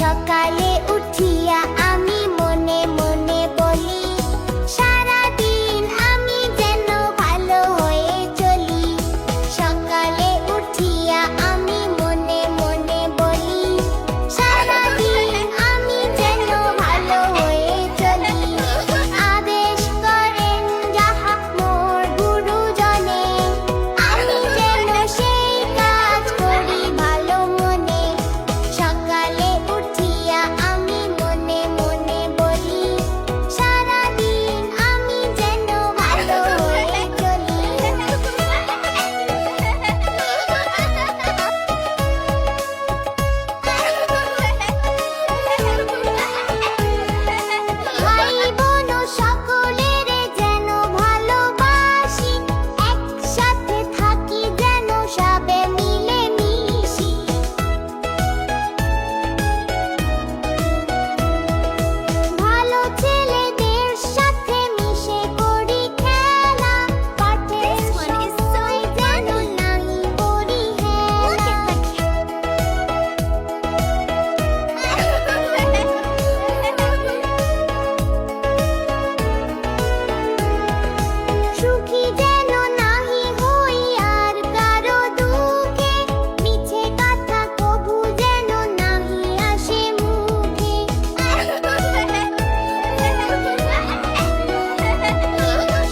সকালে উঠিয়া আমি মনে মনে বলি, সারাদিন আমি যেন ভালো হয়ে চলি। সকালে উঠিয়া আমি মনে মনে বলি, সারাদিন আমি যেন ভালো হয়ে চলি। আদেশ করেন যাহা মোর গুরুজনে, আমি যেন সেই কাজ করি ভালো মনে। সকালে উঠিয়া আমি মনে মনে বলি, সারাদিন আমি যেন ভালো হয়ে চলি। ভাই বোন সকলের যেন ভালোবাসি, একসাথে থাকি যেন সবে মিলে মিশি। ভালো ছেলেদের সাথে মিশে করি খেলা, পাঠের সময় যেন নাই করি হেলা। সুখী যেন নাহি হই আর কারো দুঃখে, মিছে কথা কভু যেন নাহি আসে মুখে।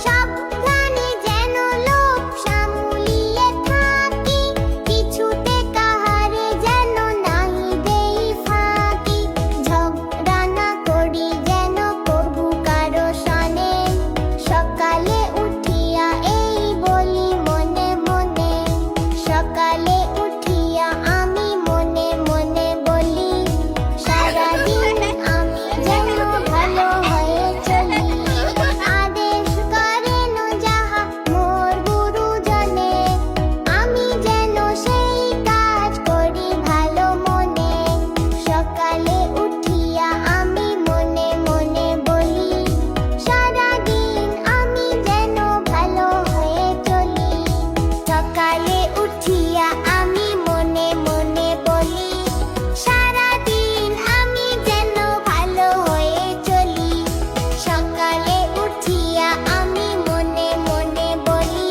সাবধানে যেন লোভ সামলিয়ে থাকি, কিছুতে কাহারে যেন নাহি দেই ফাঁকি। ঝগড়া না করি যেন প্রভু কারো সনে, সকালে উঠিয়া এই বলি মনে মনে। সকালে উঠিয়া আমি মনে মনে বলি, সারাদিন আমি যেন ভালো হয়ে চলি। আদেশ করেন যাহা মোর গুরুজনে, আমি যেন সেই কাজ করি ভালো মনে। সকালে উঠিয়া আমি মনে মনে বলি, সারাদিন আমি যেন ভালো হয়ে চলি। সকালে উঠিয়া আমি মনে মনে বলি, সারাদিন আমি যেন ভালো হয়ে চলি। সকালে উঠিয়া আমি মনে মনে বলি,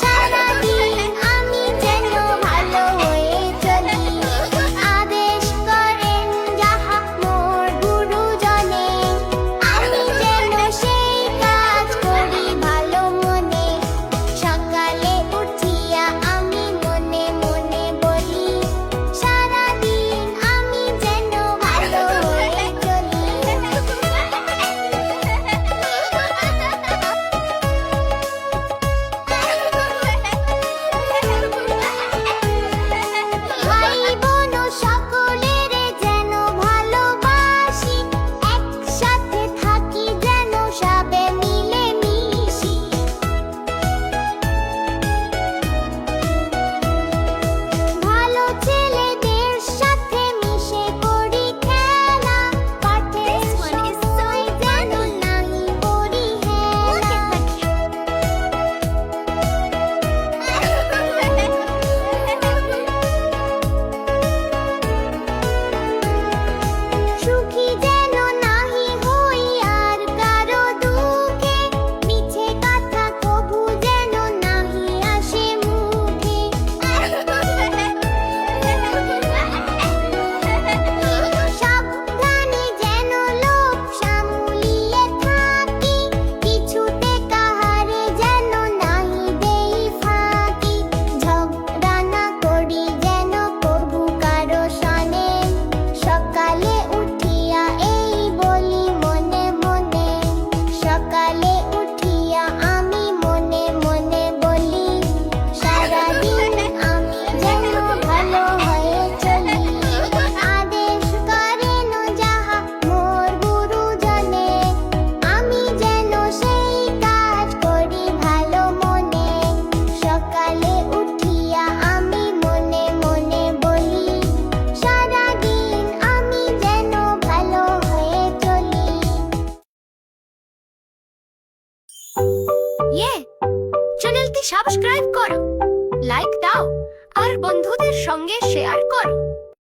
সারাদিন আমি যেন ভালো হয়ে চলি। আদেশ করেন যাহা মোর গুরুজনে, আমি যেন সেই কাজ করি ভালো মনে। সকালে উঠিয়া আমি মনে মনে বলি, সারাদিন আমি যেন ভালো হয়ে চলি। ভাই বোন সকলের যেন ভালোবাসি, একসাথে থাকি যেন সবে মিলে মিশি। ভালো ছেলেদের সাথে মিশে করি খেলা, পাঠের সময় যেন নাহি করি হেলা। সুখী যেন নাহি হই আর কারো দুঃখে, মিছে কথা কভু যেন নাহি আসে মুখে। সাবধানে যেন লোভ সামলিয়ে থাকি, কিছুতে কাহারে যেন নাহি দেই ফাঁকি। ঝগড়া না করি যেন প্রভু কারো সনে, সকালে উঠিয়া এই বলি মনে মনে। সকালে উঠিয়া আমি মনে মনে বলি, সারাদিন আমি যেন ভালো হয়ে চলি। আদেশ করেন যাহা মোর গুরুজনে, আমি যেন সেই কাজ করি ভালো মনে। সকালে উঠিয়া আমি মনে মনে বলি, সারাদিন আমি যেন ভালো হয়ে চলি। চ্যানেলটি সাবস্ক্রাইব করো, লাইক দাও আর বন্ধুদের সঙ্গে শেয়ার করো।